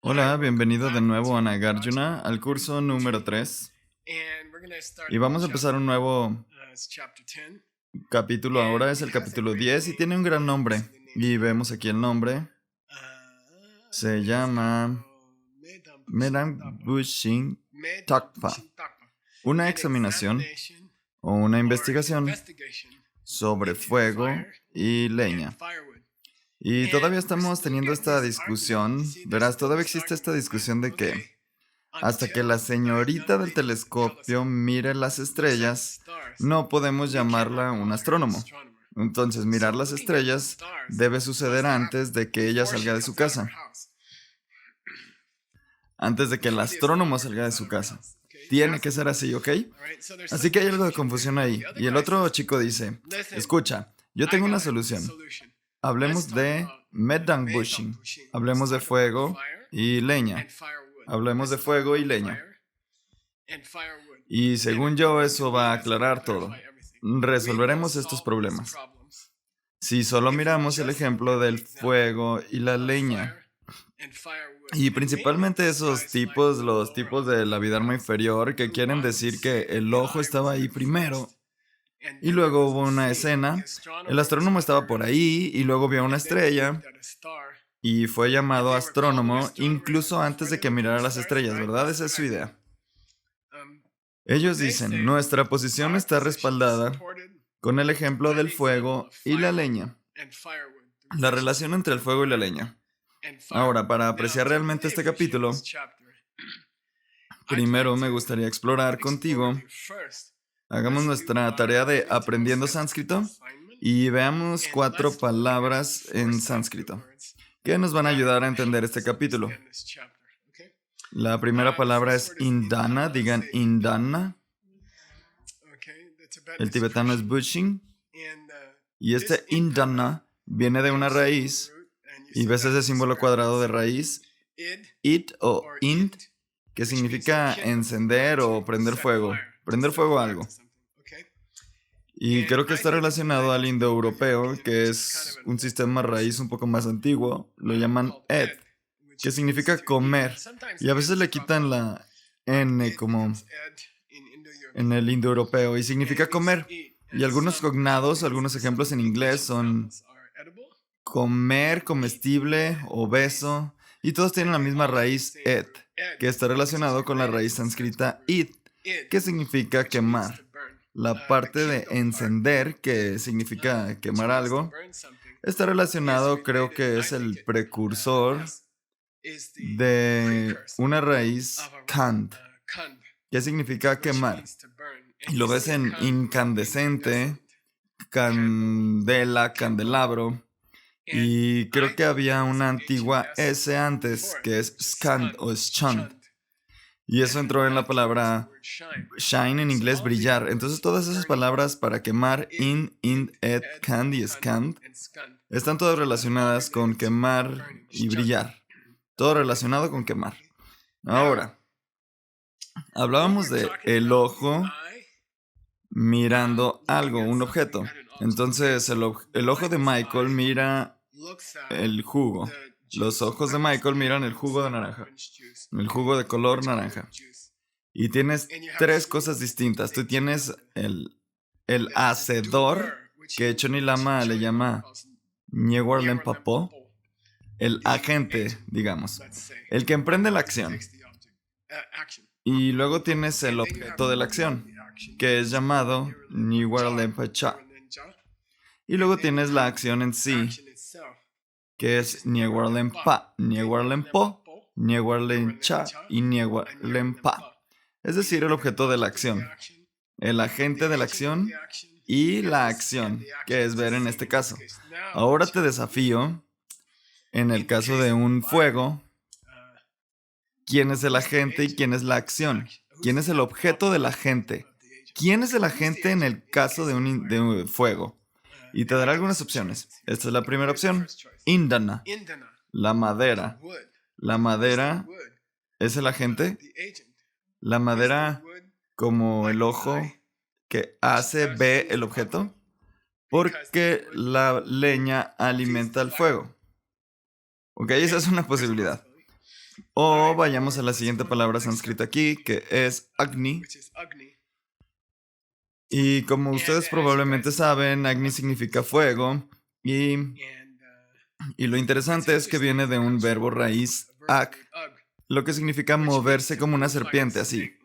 Hola, bienvenido de nuevo a Nagarjuna al curso número 3 y vamos a empezar un nuevo capítulo ahora, es el capítulo 10 y tiene un gran nombre y vemos aquí el nombre, se llama Medang Bushin Takpa, una examinación o una investigación sobre fuego y leña. Y todavía estamos teniendo esta discusión, verás, todavía existe esta discusión de que hasta que la señorita del telescopio mire las estrellas, no podemos llamarla un astrónomo. Entonces, mirar las estrellas debe suceder antes de que ella salga de su casa, antes de que el astrónomo salga de su casa. Tiene que ser así, ¿ok? Así que hay algo de confusión ahí. Y el otro chico dice, escucha, yo tengo una solución. Hablemos de Medangbushing. Hablemos de fuego y leña. Hablemos de fuego y leña. Y según yo, eso va a aclarar todo. Resolveremos estos problemas. Si solo miramos el ejemplo del fuego y la leña, y principalmente esos tipos, los tipos de la Abhidharma inferior, que quieren decir que el ojo estaba ahí primero, y luego hubo una escena, el astrónomo estaba por ahí, y luego vio una estrella, y fue llamado astrónomo incluso antes de que mirara las estrellas, ¿verdad? Esa es su idea. Ellos dicen, nuestra posición está respaldada con el ejemplo del fuego y la leña. La relación entre el fuego y la leña. Ahora, para apreciar realmente este capítulo, primero me gustaría explorar contigo. Hagamos nuestra tarea de aprendiendo sánscrito y veamos 4 palabras en sánscrito que nos van a ayudar a entender este capítulo. La primera palabra es indana, digan indana. El tibetano es bushing. Y este indana viene de una raíz, y ves ese símbolo cuadrado de raíz, it o int, que significa encender o prender fuego a algo. Y creo que está relacionado al indoeuropeo, que es un sistema raíz un poco más antiguo, lo llaman ed, que significa comer, y a veces le quitan la n como en el indoeuropeo, y significa comer. Y algunos cognados, algunos ejemplos en inglés son comer, comestible, obeso, y todos tienen la misma raíz ed, que está relacionado con la raíz sánscrita id, que significa quemar. La parte de encender, que significa quemar algo, está relacionado, creo que es el precursor de una raíz kand, que significa quemar. Y lo ves en incandescente, candela, candelabro. Y creo que había una antigua S antes, que es skand o schand. Y eso entró en la palabra shine en inglés, brillar. Entonces todas esas palabras para quemar, in, ind, ed, cand y scand, están todas relacionadas con quemar y brillar. Todo relacionado con quemar. Ahora, hablábamos de el ojo mirando algo, un objeto. Entonces el ojo de Michael mira el jugo. Los ojos de Michael miran el jugo de naranja. El jugo de color naranja. Y tienes 3 cosas distintas. Tú tienes el hacedor, que Choni Lama le llama Nyewar Papo. El agente, digamos. El que emprende la acción. Y luego tienes el objeto de la acción, que es llamado Nyewar Pacha. Y luego tienes la acción en sí, que es Nyewar Pa, Nyewar Po, Nyewar Cha y Nyewar Pa. Es decir, el objeto de la acción, el agente de la acción y la acción, que es ver en este caso. Ahora te desafío, en el caso de un fuego, ¿quién es el agente y quién es la acción? ¿Quién es el objeto del agente? ¿Quién es el agente en el caso de un fuego? Y te daré algunas opciones. Esta es la primera opción. Indana, la madera. La madera es el agente. La madera como el ojo que ve el objeto, porque la leña alimenta el fuego. Ok, esa es una posibilidad. O vayamos a la siguiente palabra sánscrita aquí, que es Agni. Y como ustedes probablemente saben, Agni significa fuego. Y lo interesante es que viene de un verbo raíz ag, lo que significa moverse como una serpiente, así.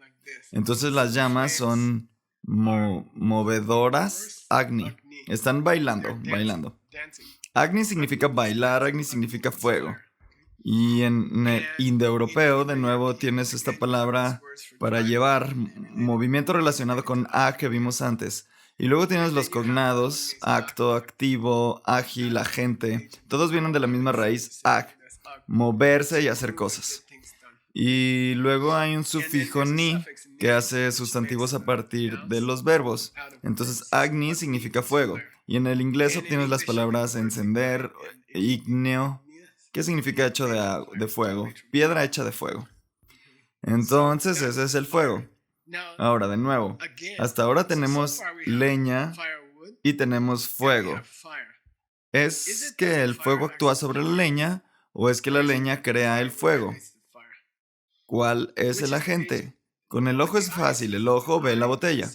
Entonces las llamas son movedoras, Agni. Están bailando. Agni significa bailar, Agni significa fuego. Y en el indoeuropeo, de nuevo, tienes esta palabra para llevar movimiento relacionado con a que vimos antes. Y luego tienes los cognados, acto, activo, ágil, agente. Todos vienen de la misma raíz, ag, moverse y hacer cosas. Y luego hay un sufijo ni que hace sustantivos a partir de los verbos. Entonces, agni significa fuego. Y en el inglés obtienes las palabras encender, ígneo, que significa hecho de fuego, piedra hecha de fuego. Entonces, ese es el fuego. Ahora, de nuevo, hasta ahora tenemos leña y tenemos fuego. ¿Es que el fuego actúa sobre la leña o es que la leña crea el fuego? ¿Cuál es el agente? Con el ojo es fácil, el ojo ve la botella.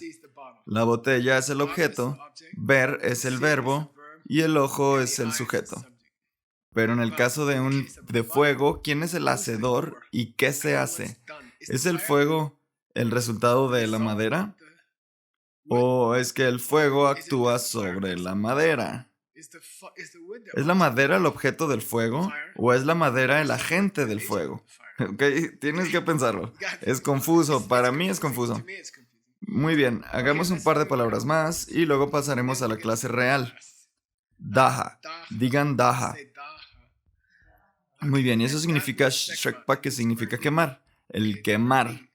La botella es el objeto, ver es el verbo y el ojo es el sujeto. Pero en el caso de fuego, ¿quién es el hacedor y qué se hace? ¿Es el fuego el resultado de la madera? ¿O es que el fuego actúa sobre la madera? ¿Es la madera el objeto del fuego? ¿O es la madera el agente del fuego? Ok, tienes que pensarlo. Es confuso, para mí es confuso. Muy bien, hagamos un par de palabras más y luego pasaremos a la clase real. Daha. Digan daha. Muy bien, y eso significa shrekpa, que significa quemar. El quemar.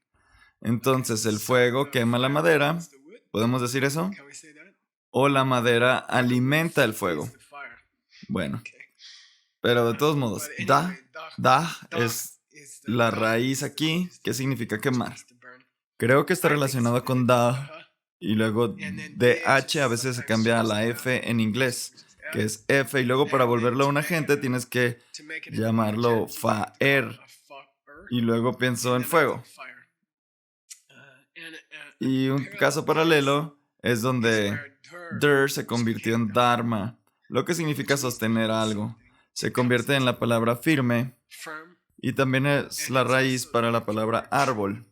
Entonces, el fuego quema la madera. ¿Podemos decir eso? O la madera alimenta el fuego. Bueno, pero de todos modos, da es la raíz aquí, que significa quemar. Creo que está relacionado con da y luego DH a veces se cambia a la F en inglés, que es F, y luego para volverlo a un agente tienes que llamarlo faer, y luego pienso en fuego. Y un caso paralelo es donde der se convirtió en dharma, lo que significa sostener algo. Se convierte en la palabra firme y también es la raíz para la palabra árbol.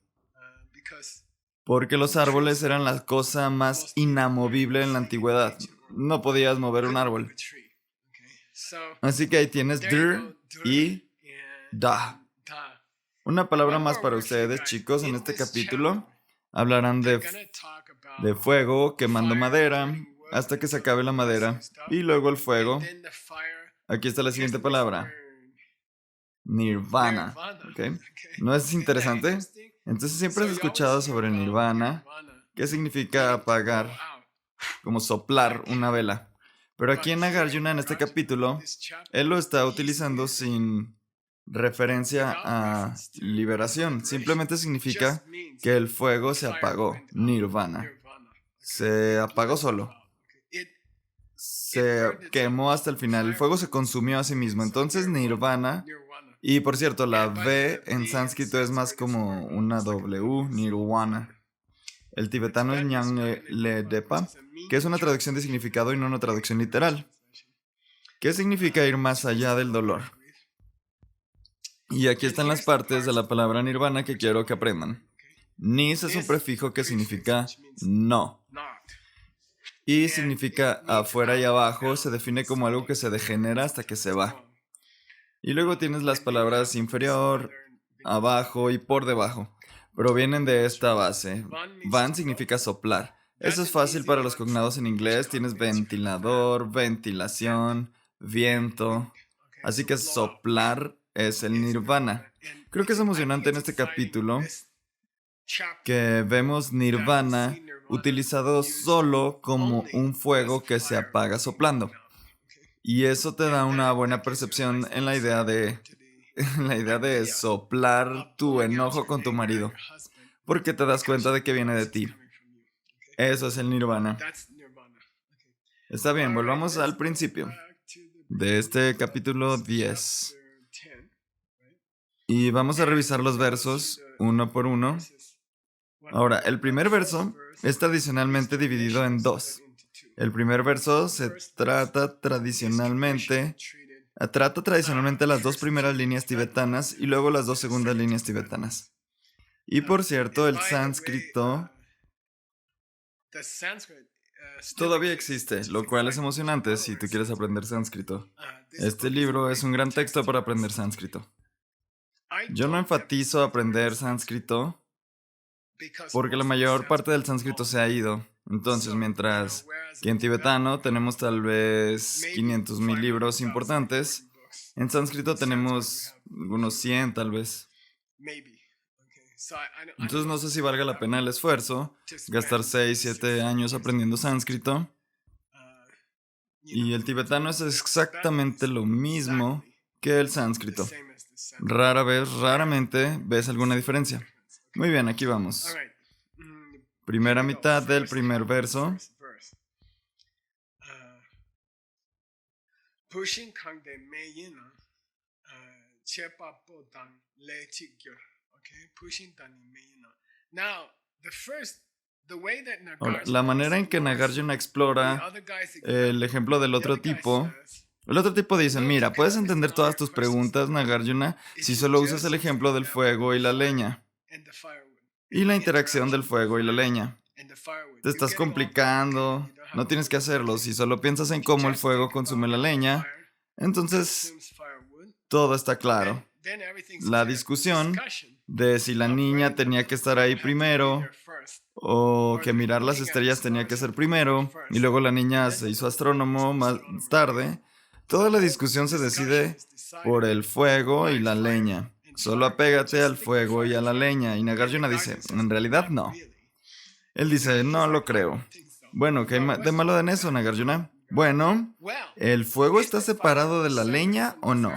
Porque los árboles eran la cosa más inamovible en la antigüedad. No podías mover un árbol. Así que ahí tienes der y da. Una palabra más para ustedes, chicos, en este capítulo. Hablarán de fuego quemando madera hasta que se acabe la madera. Y luego el fuego. Aquí está la siguiente palabra. Nirvana. ¿Okay? ¿No es interesante? Entonces siempre has escuchado sobre nirvana, que significa apagar, como soplar una vela. Pero aquí en Nagarjuna, en este capítulo, él lo está utilizando sin referencia a liberación. Simplemente significa que el fuego se apagó, nirvana. Se apagó solo. Se quemó hasta el final. El fuego se consumió a sí mismo. Entonces, nirvana. Y por cierto, la V en sánscrito es más como una W, nirvana. El tibetano es Nyangledepa, que es una traducción de significado y no una traducción literal. ¿Qué significa ir más allá del dolor? Y aquí están las partes de la palabra nirvana que quiero que aprendan. Nis es un prefijo que significa no. Y significa afuera y abajo, se define como algo que se degenera hasta que se va. Y luego tienes las palabras inferior, abajo y por debajo. Provienen de esta base. Van significa soplar. Eso es fácil para los cognados en inglés. Tienes ventilador, ventilación, viento. Así que soplar es el nirvana. Creo que es emocionante en este capítulo que vemos nirvana utilizado solo como un fuego que se apaga soplando. Y eso te da una buena percepción en la idea de soplar tu enojo con tu marido, porque te das cuenta de que viene de ti. Eso es el nirvana. Está bien, volvamos al principio de este capítulo 10. Y vamos a revisar los versos uno por uno. Ahora, el primer verso es tradicionalmente dividido en dos. El primer verso trata tradicionalmente las dos primeras líneas tibetanas y luego las dos segundas líneas tibetanas. Y por cierto, el sánscrito todavía existe, lo cual es emocionante si tú quieres aprender sánscrito. Este libro es un gran texto para aprender sánscrito. Yo no enfatizo aprender sánscrito porque la mayor parte del sánscrito se ha ido. Entonces, mientras que en tibetano tenemos tal vez 500,000 libros importantes, en sánscrito tenemos unos 100 tal vez. Entonces no sé si valga la pena el esfuerzo, gastar 6, 7 años aprendiendo sánscrito. Y el tibetano es exactamente lo mismo que el sánscrito. Raramente ves alguna diferencia. Muy bien, aquí vamos. Primera mitad del primer verso. Ahora, la manera en que Nagarjuna explora el ejemplo del otro tipo, el otro tipo dice, mira, puedes entender todas tus preguntas, Nagarjuna, si solo usas el ejemplo del fuego y la leña, y la interacción del fuego y la leña. Te estás complicando, no tienes que hacerlo, si solo piensas en cómo el fuego consume la leña, entonces todo está claro. La discusión de si la niña tenía que estar ahí primero o que mirar las estrellas tenía que ser primero y luego la niña se hizo astrónomo más tarde, toda la discusión se decide por el fuego y la leña. Solo apégate al fuego y a la leña. Y Nagarjuna dice, en realidad no. Él dice, no lo creo. Bueno, ¿qué hay de malo en eso, Nagarjuna? Bueno, ¿el fuego está separado de la leña o no?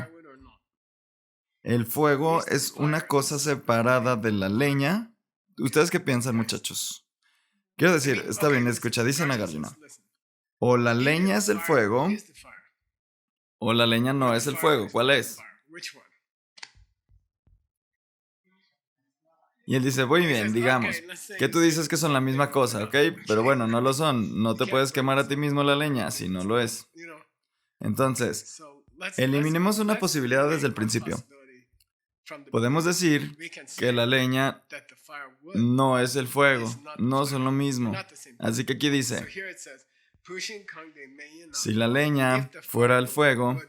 ¿El fuego es una cosa separada de la leña? ¿Ustedes qué piensan, muchachos? Quiero decir, está bien, escucha, dice Nagarjuna. O la leña es el fuego, o la leña no es el fuego. ¿Cuál es? Y él dice, muy bien, digamos, que tú dices que son la misma cosa, ¿ok? Pero bueno, no lo son. No te puedes quemar a ti mismo la leña si no lo es. Entonces, eliminemos una posibilidad desde el principio. Podemos decir que la leña no es el fuego, no son lo mismo. Así que aquí dice, si la leña fuera el fuego,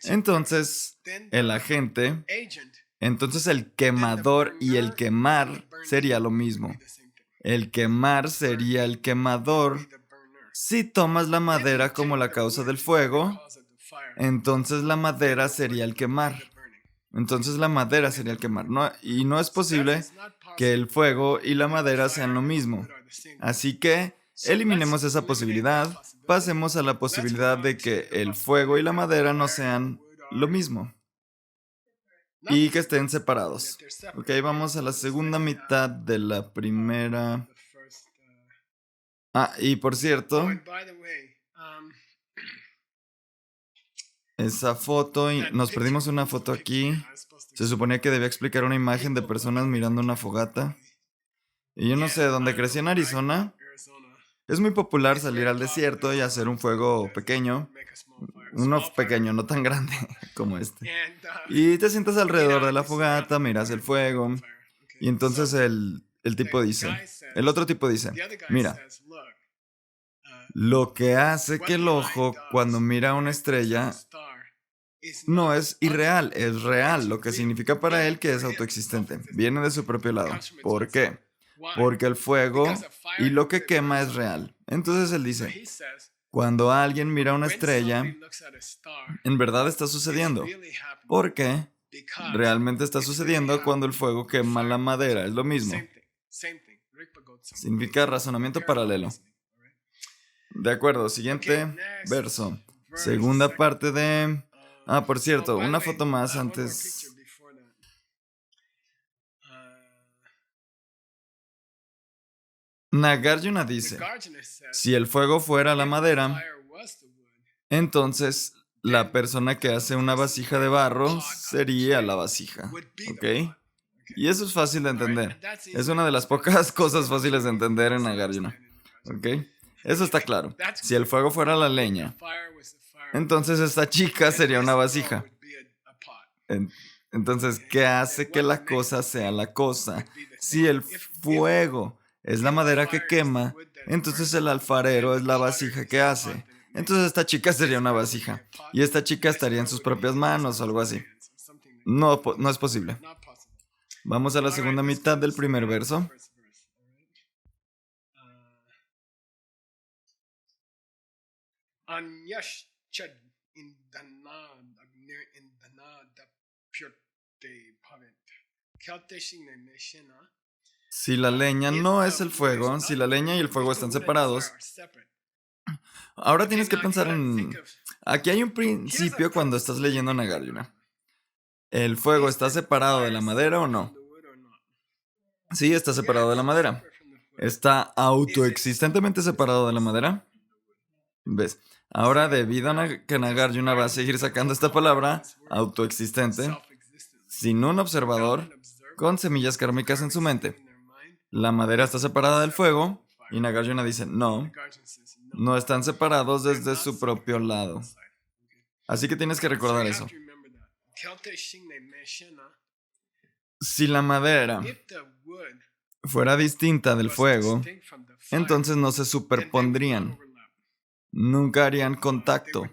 entonces el agente, entonces el quemador y el quemar sería lo mismo. El quemar sería el quemador. Si tomas la madera como la causa del fuego, entonces la madera sería el quemar. Entonces la madera sería el quemar. Y no es posible que el fuego y la madera sean lo mismo. Así que eliminemos esa posibilidad. Pasemos a la posibilidad de que el fuego y la madera no sean lo mismo. Y que estén separados. Ok, vamos a la segunda mitad de la primera. Y por cierto, esa foto, nos perdimos una foto aquí. Se suponía que debía explicar una imagen de personas mirando una fogata. Y yo no sé, donde crecí en Arizona, es muy popular salir al desierto y hacer un fuego pequeño. Uno pequeño, no tan grande como este. Y te sientas alrededor de la fogata, miras el fuego. Y entonces el otro tipo dice, mira, lo que hace que el ojo cuando mira una estrella no es irreal, es real, lo que significa para él que es autoexistente. Viene de su propio lado. ¿Por qué? Porque el fuego y lo que quema es real. Entonces él dice, cuando alguien mira una estrella, en verdad está sucediendo. ¿Por qué? Realmente está sucediendo cuando el fuego quema la madera, es lo mismo. Significa razonamiento paralelo. De acuerdo, siguiente verso. Segunda parte de... por cierto, una foto más antes. Nagarjuna dice, si el fuego fuera la madera, entonces la persona que hace una vasija de barro sería la vasija, ¿ok? Y eso es fácil de entender. Es una de las pocas cosas fáciles de entender en Nagarjuna, ¿ok? Eso está claro. Si el fuego fuera la leña, entonces esta chica sería una vasija. Entonces, ¿qué hace que la cosa sea la cosa? Si el fuego es la madera que quema, entonces el alfarero es la vasija que hace. Entonces esta chica sería una vasija. Y esta chica estaría en sus propias manos o algo así. No, no es posible. Vamos a la segunda mitad del primer verso. Si la leña no es el fuego, si la leña y el fuego están separados, ahora tienes que pensar en... Aquí hay un principio cuando estás leyendo Nagarjuna. ¿El fuego está separado de la madera o no? Sí, está separado de la madera. ¿Está autoexistentemente separado de la madera? ¿Ves? Ahora, debido a que Nagarjuna va a seguir sacando esta palabra, autoexistente, sin un observador, con semillas kármicas en su mente. La madera está separada del fuego, y Nagarjuna dice, no están separados desde su propio lado. Así que tienes que recordar eso. Si la madera fuera distinta del fuego, entonces no se superpondrían. Nunca harían contacto.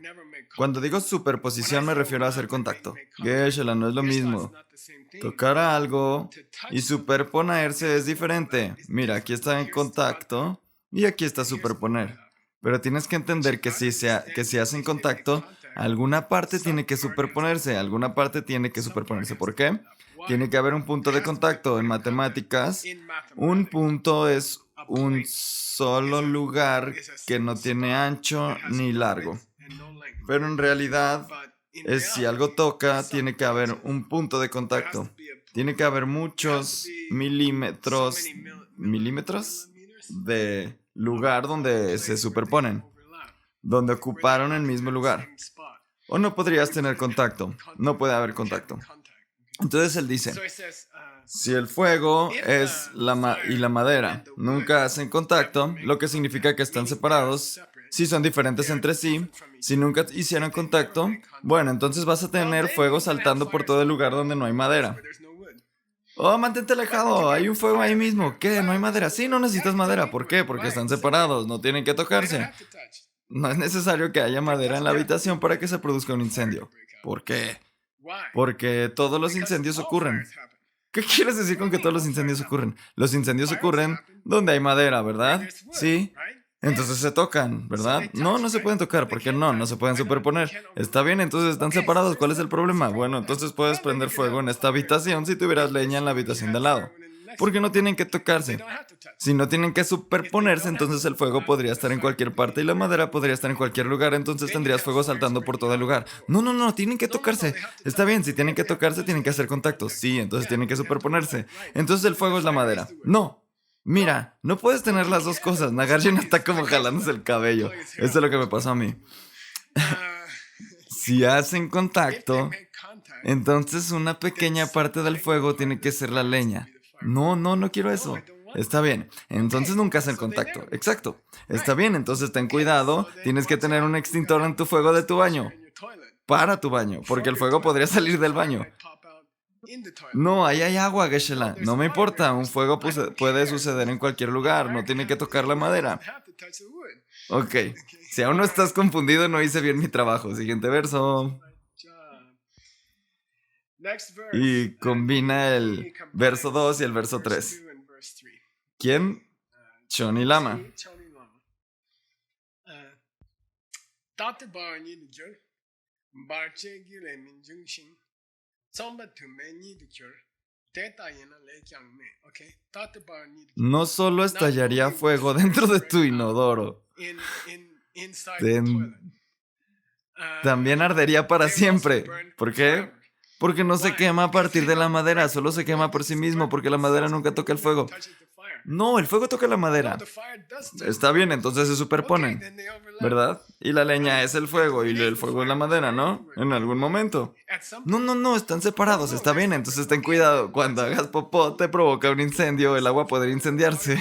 Cuando digo superposición me refiero a hacer contacto. Geshe-la, no es lo mismo. Tocar algo y superponerse es diferente. Mira, aquí está en contacto y aquí está superponer. Pero tienes que entender que si hacen contacto, alguna parte tiene que superponerse, alguna parte tiene que superponerse. ¿Por qué? Tiene que haber un punto de contacto. En matemáticas, un punto es un solo lugar que no tiene ancho ni largo. Pero en realidad, si algo toca, tiene que haber un punto de contacto. Tiene que haber muchos milímetros de lugar donde se superponen, donde ocuparon el mismo lugar. O no podrías tener contacto. No puede haber contacto. Entonces él dice, si el fuego es y la madera nunca hacen contacto, lo que significa que están separados, si son diferentes entre sí, si nunca hicieron contacto, bueno, entonces vas a tener fuego saltando por todo el lugar donde no hay madera. Oh, mantente alejado, hay un fuego ahí mismo. ¿Qué? ¿No hay madera? Sí, no necesitas madera. ¿Por qué? Porque están separados, no tienen que tocarse. No es necesario que haya madera en la habitación para que se produzca un incendio. ¿Por qué? Porque todos los incendios ocurren. ¿Qué quieres decir con que todos los incendios ocurren? Los incendios ocurren donde hay madera, ¿verdad? Sí. Entonces se tocan, ¿verdad? No se pueden tocar. ¿Por qué no? No se pueden superponer. Está bien, entonces están separados. ¿Cuál es el problema? Bueno, entonces puedes prender fuego en esta habitación si tuvieras leña en la habitación de al lado. Porque no tienen que tocarse. Si no tienen que superponerse, entonces el fuego podría estar en cualquier parte y la madera podría estar en cualquier lugar, entonces tendrías fuego saltando por todo el lugar. No, tienen que tocarse. Está bien, si tienen que tocarse, tienen que hacer contacto. Sí, entonces tienen que superponerse. Entonces el fuego es la madera. No. Mira, no puedes tener las dos cosas. Nagarjuna está como jalándose el cabello. Eso es lo que me pasó a mí. Si hacen contacto, entonces una pequeña parte del fuego tiene que ser la leña. No quiero eso. Está bien, entonces nunca hacen contacto. Exacto. Está bien, entonces ten cuidado. Tienes que tener un extintor en tu fuego de tu baño. Para tu baño, porque el fuego podría salir del baño. No, ahí hay agua, Geshe-la. No me importa, un fuego puede suceder en cualquier lugar. No tiene que tocar la madera. Ok, si aún no estás confundido, no hice bien mi trabajo. Siguiente verso. Y combina el verso 2 y el verso 3. ¿Quién? Choni Lama. No solo estallaría fuego dentro de tu inodoro, también ardería para siempre. ¿Por qué? Porque no se quema a partir de la madera, solo se quema por sí mismo, porque la madera nunca toca el fuego. No, el fuego toca la madera. Está bien, entonces se superponen, ¿verdad? Y la leña es el fuego y el fuego es la madera, ¿no? En algún momento. No, están separados, está bien, entonces ten cuidado. Cuando hagas popó te provoca un incendio, el agua podría incendiarse.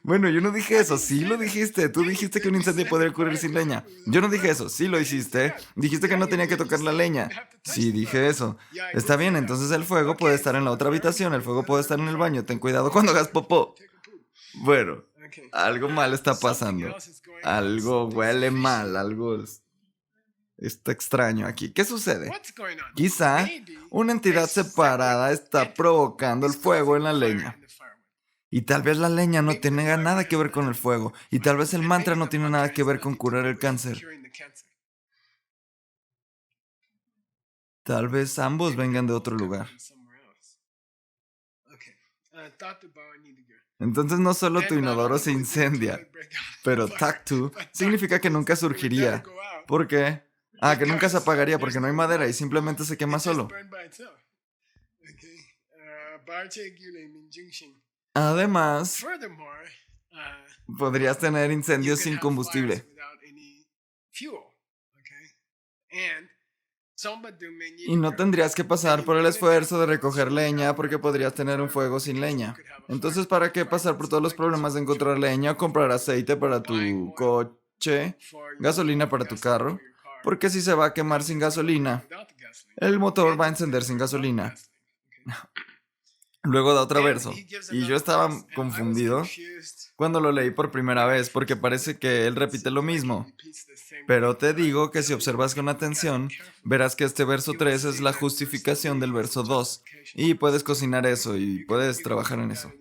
Bueno, yo no dije eso, sí lo dijiste. Tú dijiste que un incendio podría ocurrir sin leña. Yo no dije eso, sí lo hiciste. Dijiste que no tenía que tocar la leña. Sí, dije eso. Está bien, entonces el fuego puede estar en la otra habitación, el fuego puede estar en el baño. Ten cuidado cuando hagas popó. Bueno, algo mal está pasando. Algo huele mal, algo está extraño aquí. ¿Qué sucede? Quizá una entidad separada está provocando el fuego en la leña. Y tal vez la leña no tenga nada que ver con el fuego. Y tal vez el mantra no tiene nada que ver con curar el cáncer. Tal vez ambos vengan de otro lugar. Entonces no solo tu inodoro se incendia, pero Taktu significa que nunca surgiría. ¿Por qué? Que nunca se apagaría porque no hay madera y simplemente se quema solo. Además, podrías tener incendios sin combustible. Y no tendrías que pasar por el esfuerzo de recoger leña porque podrías tener un fuego sin leña. Entonces, ¿para qué pasar por todos los problemas de encontrar leña o comprar aceite para tu coche, gasolina para tu carro? Porque si se va a quemar sin gasolina, el motor va a encender sin gasolina. Luego da otro verso. Y yo estaba confundido cuando lo leí por primera vez porque parece que él repite lo mismo. Pero te digo que si observas con atención, verás que este verso 3 es la justificación del verso 2. Y puedes cocinar eso y puedes trabajar en eso.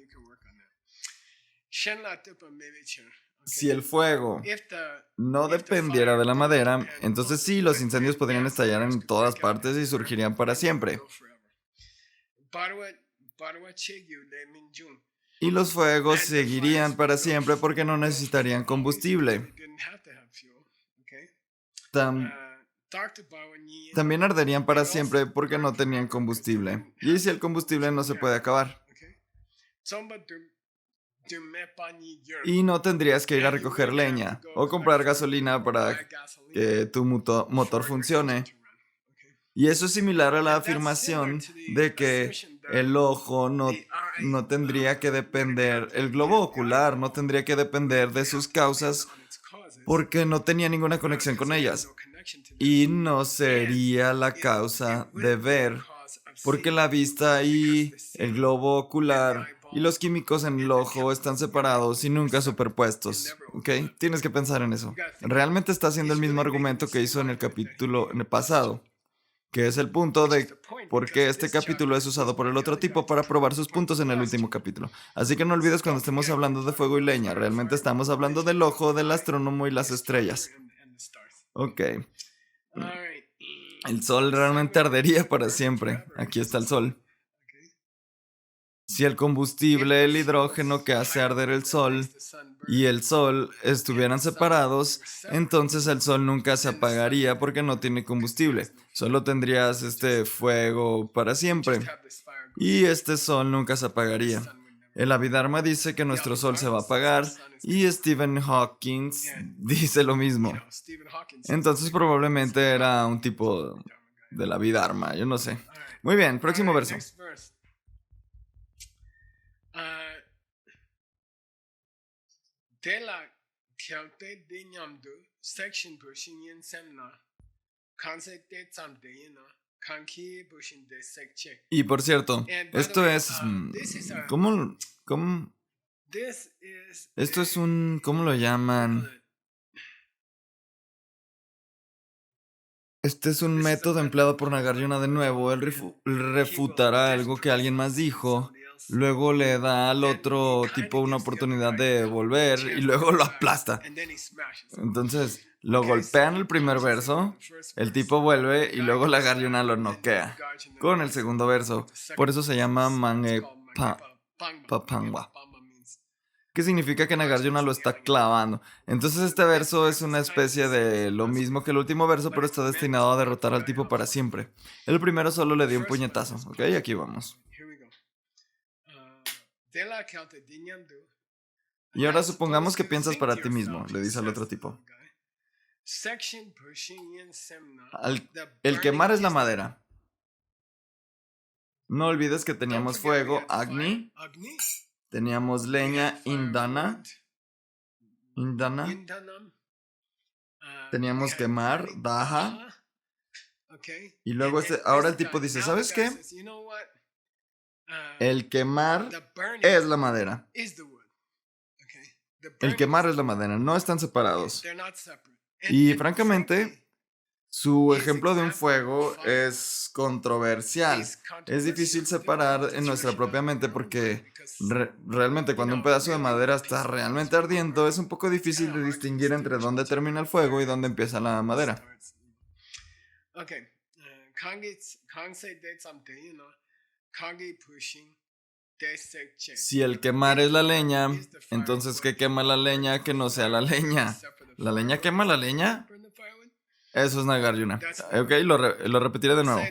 Si el fuego no dependiera de la madera, entonces sí, los incendios podrían estallar en todas partes y surgirían para siempre. Y los fuegos seguirían para siempre porque no necesitarían combustible. También arderían para siempre porque no tenían combustible. Y si el combustible no se puede acabar. Y no tendrías que ir a recoger leña o comprar gasolina para que tu motor funcione. Y eso es similar a la afirmación de que el ojo no tendría que depender, el globo ocular no tendría que depender de sus causas porque no tenía ninguna conexión con ellas. Y no sería la causa de ver, porque la vista y el globo ocular y los químicos en el ojo están separados y nunca superpuestos, ¿ok? Tienes que pensar en eso. Realmente está haciendo el mismo argumento que hizo en el capítulo pasado, que es el punto de por qué este capítulo es usado por el otro tipo para probar sus puntos en el último capítulo. Así que no olvides cuando estemos hablando de fuego y leña, realmente estamos hablando del ojo, del astrónomo y las estrellas. Ok. El sol realmente ardería para siempre. Aquí está el sol. Si el combustible, el hidrógeno que hace arder el sol y el sol estuvieran separados, entonces el sol nunca se apagaría porque no tiene combustible. Solo tendrías este fuego para siempre. Y este sol nunca se apagaría. El Abhidharma dice que nuestro sol se va a apagar y Stephen Hawking dice lo mismo. Entonces probablemente era un tipo del Abhidharma, yo no sé. Muy bien, próximo verso. Y por cierto, esto es... ¿Cómo? Esto es un... ¿Cómo lo llaman? Este es un método empleado por Nagarjuna de nuevo. Él refutará algo que alguien más dijo. Luego le da al otro tipo una oportunidad de volver y luego lo aplasta. Entonces, lo golpean el primer verso, el tipo vuelve y luego la Nagarjuna lo noquea con el segundo verso. Por eso se llama Mange Papangwa, que significa que Nagarjuna lo está clavando. Entonces este verso es una especie de lo mismo que el último verso, pero está destinado a derrotar al tipo para siempre. El primero solo le dio un puñetazo, ¿ok? Aquí vamos. Y ahora supongamos que piensas para ti mismo, le dice al otro tipo. El quemar es la madera. No olvides que teníamos fuego, Agni. Teníamos leña, Indana. Teníamos quemar, Daha. Y luego ahora el tipo dice, ¿sabes qué? El quemar es la madera. El quemar es la madera, no están separados. Y francamente, su ejemplo de un fuego es controversial. Es difícil separar en nuestra propia mente porque realmente cuando un pedazo de madera está realmente ardiendo, es un poco difícil de distinguir entre dónde termina el fuego y dónde empieza la madera. Si el quemar es la leña, entonces ¿qué quema la leña que no sea la leña? ¿La leña quema la leña? Eso es Nagarjuna. Ok, lo repetiré de nuevo.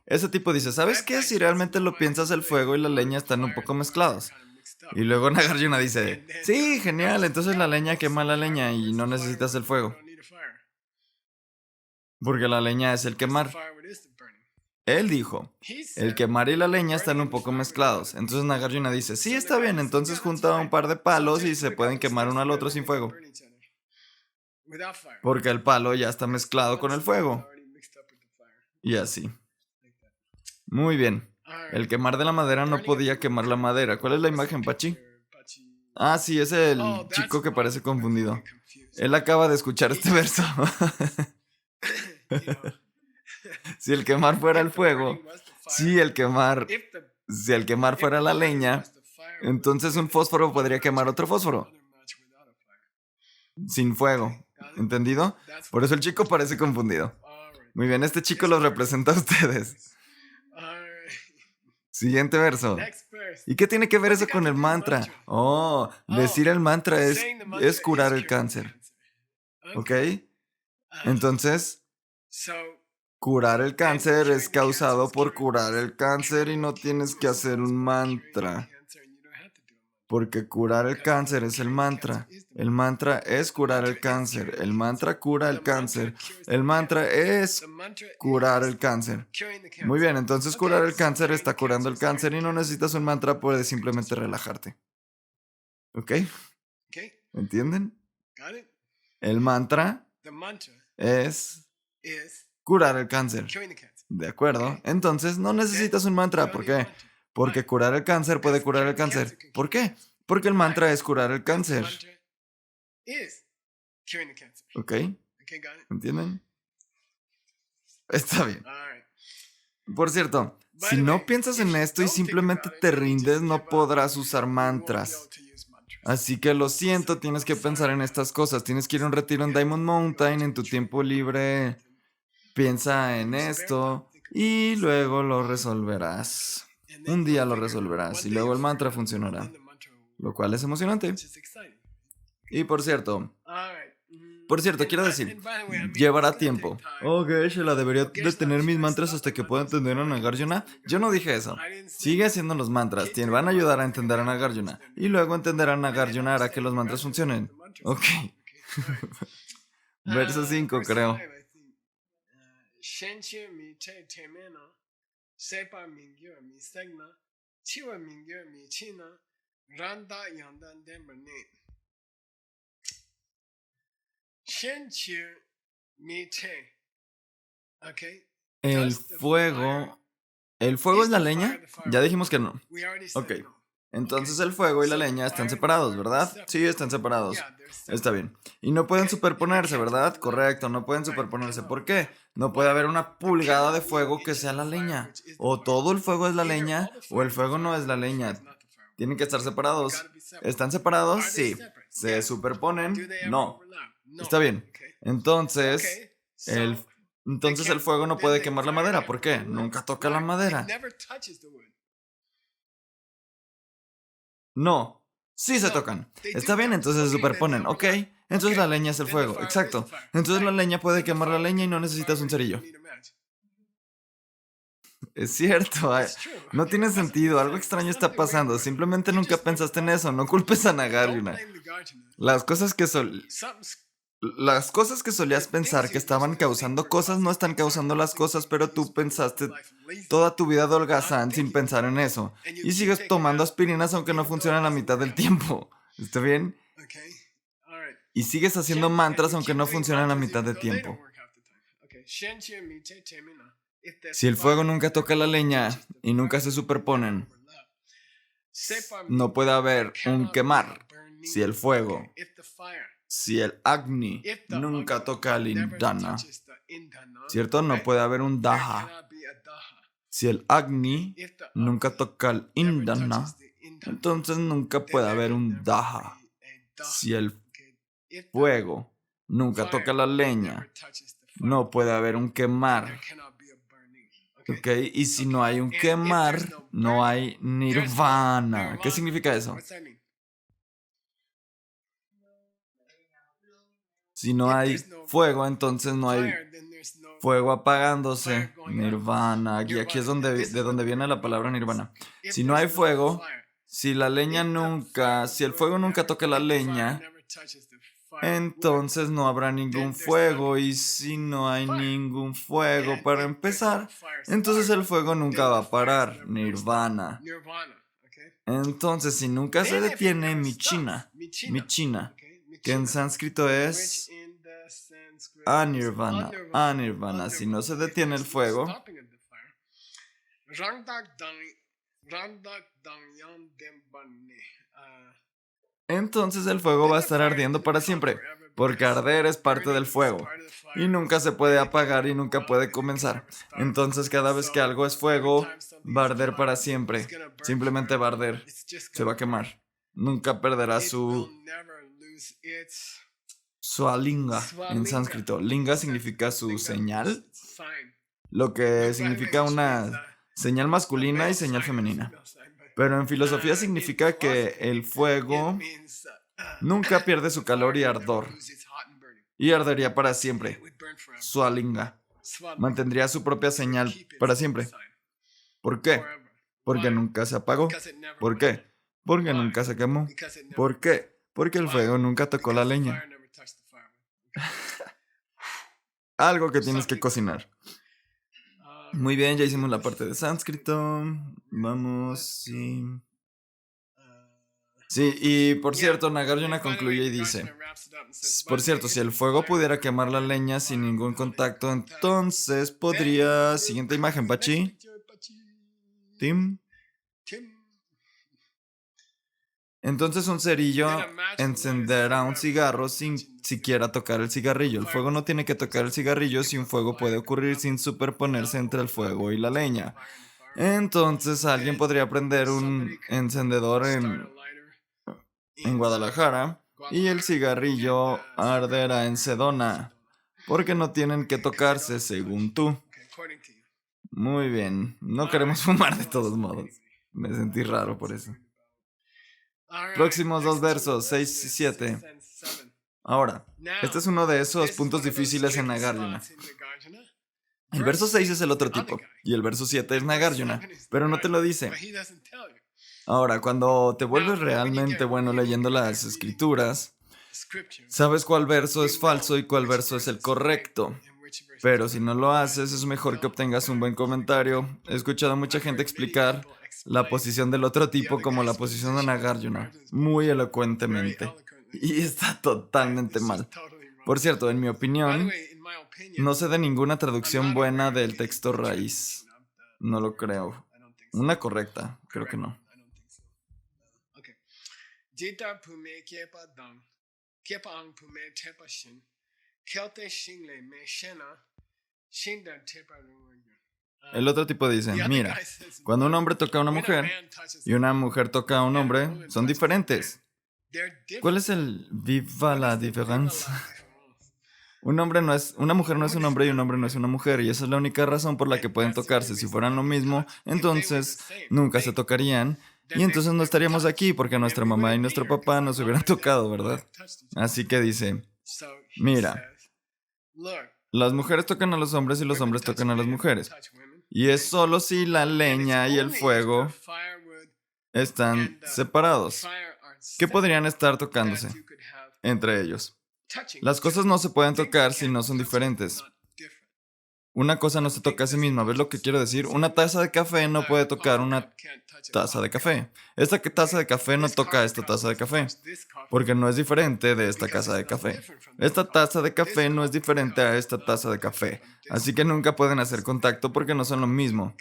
Ese tipo dice, ¿sabes qué? Si realmente lo piensas, el fuego y la leña están un poco mezclados. Y luego Nagarjuna dice, sí, genial, entonces la leña quema la leña y no necesitas el fuego. Porque la leña es el quemar. Él dijo, el quemar y la leña están un poco mezclados. Entonces Nagarjuna dice, sí, está bien, entonces junta un par de palos y se pueden quemar uno al otro sin fuego. Porque el palo ya está mezclado con el fuego. Y así. Muy bien. El quemar de la madera no podía quemar la madera. ¿Cuál es la imagen, Pachi? Ah, sí, es el chico que parece confundido. Él acaba de escuchar este verso. Si el quemar fuera el fuego, si el quemar fuera la leña, entonces un fósforo podría quemar otro fósforo. Sin fuego. ¿Entendido? Por eso el chico parece confundido. Muy bien, este chico los representa a ustedes. Siguiente verso. ¿Y qué tiene que ver eso con el mantra? Oh, decir el mantra es curar el cáncer. ¿Ok? Entonces, curar el cáncer es causado por curar el cáncer y no tienes que hacer un mantra. Porque curar el cáncer es el mantra. El mantra es curar el cáncer. El mantra cura el cáncer. El mantra es curar el cáncer. Muy bien, entonces curar el cáncer está curando el cáncer y no necesitas un mantra, puedes simplemente relajarte. ¿Ok? ¿Entienden? El mantra es curar el cáncer. ¿De acuerdo? Entonces no necesitas un mantra. ¿Por qué? Porque curar el cáncer puede curar el cáncer. ¿Por qué? Porque el mantra es curar el cáncer. ¿Ok? ¿Entienden? Está bien. Por cierto, si no piensas en esto y simplemente te rindes, no podrás usar mantras. Así que lo siento, tienes que pensar en estas cosas. Tienes que ir a un retiro en Diamond Mountain en tu tiempo libre. Piensa en esto y luego lo resolverás. Un día lo resolverás y luego el mantra funcionará, lo cual es emocionante. Y por cierto, quiero decir, llevará tiempo. Oh, Geshe-la, debería detener mis mantras hasta que pueda entender a Nagarjuna. Yo no dije eso. Sigue haciendo los mantras, van a ayudar a entender a Nagarjuna. Y luego entender a Nagarjuna hará que los mantras funcionen. Ok. Verso 5, creo. ¿El fuego es la leña? Ya dijimos que no. Ok. Entonces el fuego y la leña están separados, ¿verdad? Sí, están separados. Está bien. Y no pueden superponerse, ¿verdad? Correcto, no pueden superponerse. ¿Por qué? No puede haber una pulgada de fuego que sea la leña. O todo el fuego es la leña, o el fuego no es la leña. Tienen que estar separados. ¿Están separados? Sí. ¿Se superponen? No. Está bien. Entonces el fuego no puede quemar la madera. ¿Por qué? Nunca toca la madera. No. Sí se tocan. Está bien, entonces se superponen. Ok. Entonces la leña es el fuego. Exacto. Entonces la leña puede quemar la leña y no necesitas un cerillo. Es cierto, no tiene sentido, algo extraño está pasando, simplemente nunca pensaste en eso, no culpes a Nagarjuna. Las cosas que solías pensar que estaban causando cosas no están causando las cosas, pero tú pensaste toda tu vida de holgazán sin pensar en eso. Y sigues tomando aspirinas aunque no funcionan la mitad del tiempo. ¿Está bien? Y sigues haciendo mantras aunque no funcionan la mitad del tiempo. Si el fuego nunca toca la leña y nunca se superponen, no puede haber un quemar. Si el Agni nunca toca el Indana, ¿cierto? No puede haber un Daha. Si el Agni nunca toca el Indana, entonces nunca puede haber un Daha. Si el fuego nunca toca la leña, no puede haber un quemar. ¿Ok? Y si no hay un quemar, no hay nirvana. ¿Qué significa eso? Si no hay fuego, entonces no hay fuego apagándose. Nirvana. Y aquí es de donde viene la palabra nirvana. Si no hay fuego, si el fuego nunca toca la leña, entonces no habrá ningún fuego. Y si no hay ningún fuego para empezar, entonces el fuego nunca va a parar. Nirvana. Entonces, si nunca se detiene, michina, que en sánscrito es anirvana. Si no se detiene el fuego, entonces el fuego va a estar ardiendo para siempre, porque arder es parte del fuego, y nunca se puede apagar y nunca puede comenzar. Entonces cada vez que algo es fuego, va a arder para siempre, simplemente va a arder, se va a quemar. Nunca perderá su alinga en sánscrito. Linga significa su señal, lo que significa una señal masculina y señal femenina. Pero en filosofía significa que el fuego nunca pierde su calor y ardor, y ardería para siempre. Swalinga mantendría su propia señal para siempre. ¿Por qué? Porque nunca se apagó. ¿Por qué? Porque nunca se quemó. ¿Por qué? Porque el fuego nunca tocó la leña. Algo que tienes que cocinar. Muy bien, ya hicimos la parte de sánscrito. Vamos, sí. Sí, y por cierto, Nagarjuna concluye y dice, por cierto, si el fuego pudiera quemar la leña sin ningún contacto, entonces podría... Siguiente imagen, Pachi. Tim. Entonces un cerillo encenderá un cigarro sin siquiera tocar el cigarrillo. El fuego no tiene que tocar el cigarrillo si un fuego puede ocurrir sin superponerse entre el fuego y la leña. Entonces alguien podría prender un encendedor en Guadalajara y el cigarrillo arderá en Sedona, porque no tienen que tocarse según tú. Muy bien, no queremos fumar de todos modos. Me sentí raro por eso. Próximos dos versos, 6 y 7. Ahora, este es uno de esos puntos difíciles en Nagarjuna. El verso 6 es el otro tipo, y el verso 7 es Nagarjuna, pero no te lo dice. Ahora, cuando te vuelves realmente bueno leyendo las escrituras, sabes cuál verso es falso y cuál verso es el correcto. Pero si no lo haces, es mejor que obtengas un buen comentario. He escuchado a mucha gente explicar la posición del otro tipo como la posición de Nagarjuna, muy elocuentemente. Y está totalmente mal. Por cierto, en mi opinión, no sé de ninguna traducción buena del texto raíz. No lo creo. Una correcta, creo que no. El otro tipo dice, mira, cuando un hombre toca a una mujer y una mujer toca a un hombre, son diferentes. ¿Cuál es el viva la diferencia? Una mujer no es un hombre y un hombre no es una mujer, y esa es la única razón por la que pueden tocarse. Si fueran lo mismo, entonces nunca se tocarían, y entonces no estaríamos aquí porque nuestra mamá y nuestro papá nos hubieran tocado, ¿verdad? Así que dice, mira, las mujeres tocan a los hombres y los hombres tocan a las mujeres. Y es solo si la leña y el fuego están separados, que podrían estar tocándose entre ellos. Las cosas no se pueden tocar si no son diferentes. Una cosa no se toca a sí misma. ¿Ves lo que quiero decir? Una taza de café no puede tocar una taza de café. Esta taza de café no toca a esta taza de café, porque no es diferente de esta taza de café. Esta taza de café no es diferente a esta taza de café. Así que nunca pueden hacer contacto porque no son lo mismo.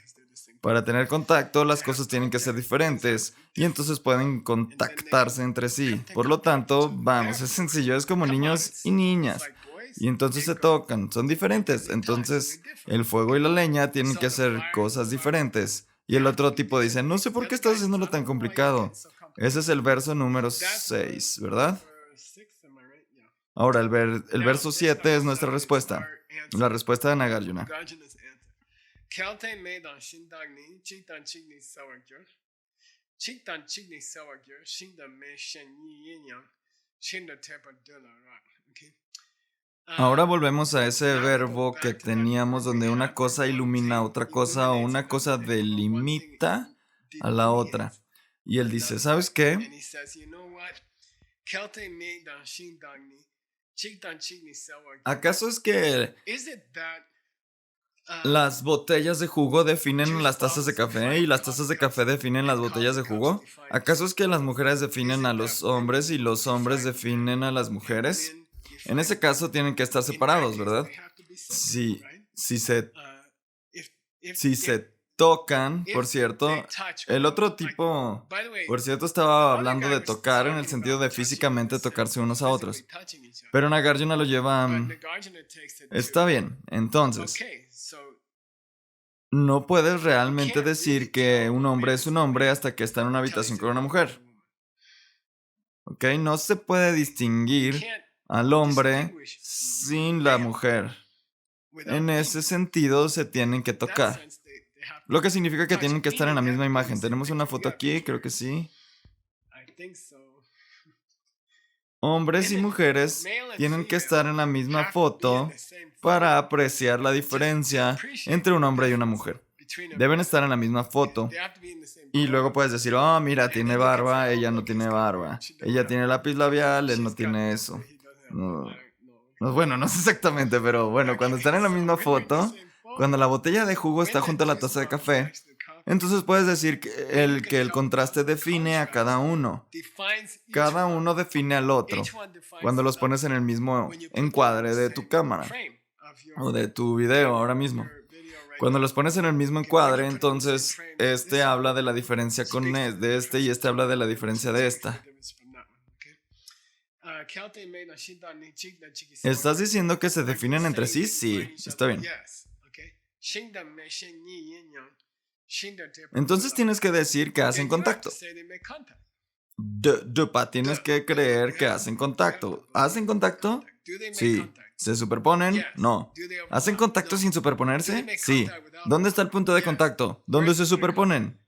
Para tener contacto, las cosas tienen que ser diferentes y entonces pueden contactarse entre sí. Por lo tanto, vamos, es sencillo, es como niños y niñas. Y entonces se tocan, son diferentes. Entonces, el fuego y la leña tienen que hacer cosas diferentes. Y el otro tipo dice, no sé por qué estás haciéndolo tan complicado. Ese es el verso número 6, ¿verdad? Ahora, el verso 7 es nuestra respuesta. La respuesta de Nagarjuna. Ahora volvemos a ese verbo que teníamos donde una cosa ilumina a otra cosa o una cosa delimita a la otra. Y él dice, ¿sabes qué? ¿Acaso es que las botellas de jugo definen las tazas de café y las tazas de café definen las botellas de jugo? ¿Acaso es que las mujeres definen a los hombres y los hombres definen a las mujeres? En ese caso tienen que estar separados, ¿verdad? Si se tocan, por cierto, el otro tipo, por cierto, estaba hablando de tocar en el sentido de físicamente tocarse unos a otros. Pero Nagarjuna lo lleva... Está bien, entonces, no puedes realmente decir que un hombre es un hombre hasta que está en una habitación con una mujer. ¿Ok? No se puede distinguir al hombre sin la mujer. En ese sentido, se tienen que tocar. Lo que significa que tienen que estar en la misma imagen. Tenemos una foto aquí, creo que sí. Hombres y mujeres tienen que estar en la misma foto para apreciar la diferencia entre un hombre y una mujer. Deben estar en la misma foto. Y luego puedes decir, oh, mira, tiene barba, ella no tiene barba. Ella tiene lápiz labial, él no tiene eso. Bueno, no sé exactamente, pero bueno, cuando están en la misma foto, cuando la botella de jugo está junto a la taza de café, entonces puedes decir que el contraste define a cada uno. Cada uno define al otro. Cuando los pones en el mismo encuadre de tu cámara o de tu video ahora mismo. Cuando los pones en el mismo encuadre, entonces este habla de la diferencia de este y este habla de la diferencia de esta. ¿Estás diciendo que se definen entre sí? Sí, está bien. Entonces tienes que decir que hacen contacto. Tienes que creer que hacen contacto. ¿Hacen contacto? Sí. ¿Se superponen? No. ¿Hacen contacto sin superponerse? Sí. ¿Dónde está el punto de contacto? ¿Dónde se superponen?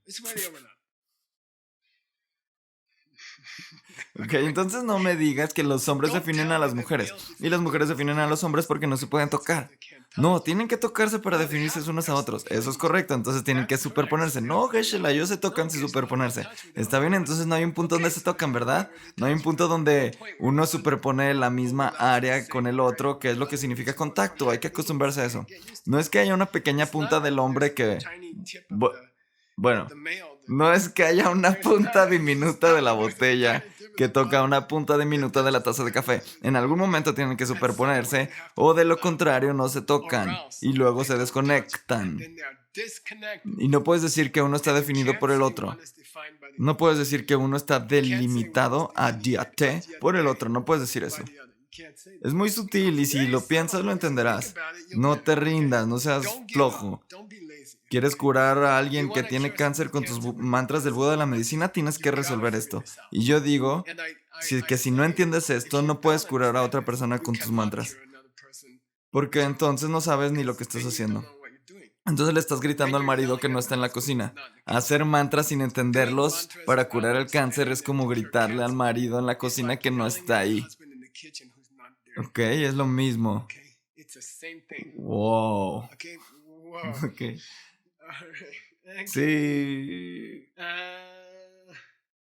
Ok, entonces no me digas que los hombres definen a las mujeres y las mujeres definen a los hombres porque no se pueden tocar. No, tienen que tocarse para definirse unos a otros. Eso es correcto, entonces tienen que superponerse. No, Geshe-la, ellos se tocan sin superponerse. Está bien, entonces no hay un punto donde se tocan, ¿verdad? No hay un punto donde uno superpone la misma área con el otro, que es lo que significa contacto. Hay que acostumbrarse a eso. No es que haya una pequeña punta del hombre que... Bueno, no es que haya una punta diminuta de la botella que toca una punta diminuta de la taza de café. En algún momento tienen que superponerse o de lo contrario no se tocan y luego se desconectan. Y no puedes decir que uno está definido por el otro. No puedes decir que uno está delimitado a diate por el otro. No puedes decir eso. Es muy sutil y si lo piensas lo entenderás. No te rindas, no seas flojo. ¿Quieres curar a alguien que tiene cáncer con tus mantras del Buda de la medicina? Tienes que resolver esto. Y yo digo que si no entiendes esto, no puedes curar a otra persona con tus mantras. Porque entonces no sabes ni lo que estás haciendo. Entonces le estás gritando al marido que no está en la cocina. Hacer mantras sin entenderlos para curar el cáncer es como gritarle al marido en la cocina que no está ahí. Ok, es lo mismo. Wow. Ok. Sí.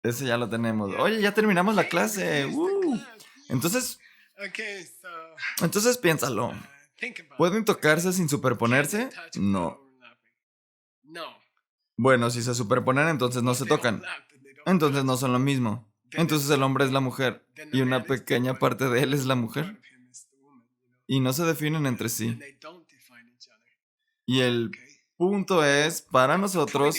Ese ya lo tenemos. Oye, ya terminamos la clase. Entonces piénsalo. ¿Pueden tocarse sin superponerse? No. Bueno, si se superponen, entonces no se tocan. Entonces no son lo mismo. Entonces el hombre es la mujer y una pequeña parte de él es la mujer. Y no se definen entre sí. Y el punto es, para nosotros,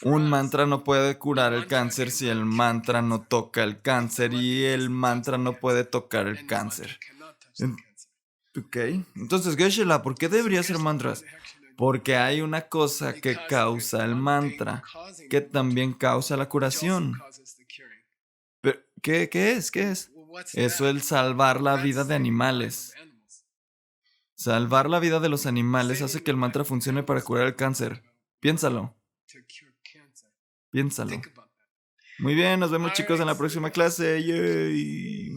un mantra no puede curar el cáncer si el mantra no toca el cáncer y el mantra no puede tocar el cáncer. Ok, entonces Geshe-la, ¿por qué debería ser mantras? Porque hay una cosa que causa el mantra, que también causa la curación. Pero, ¿qué es? ¿Qué es? Eso es salvar la vida de animales. Salvar la vida de los animales hace que el mantra funcione para curar el cáncer. Piénsalo. Piénsalo. Muy bien, nos vemos chicos en la próxima clase. Yay.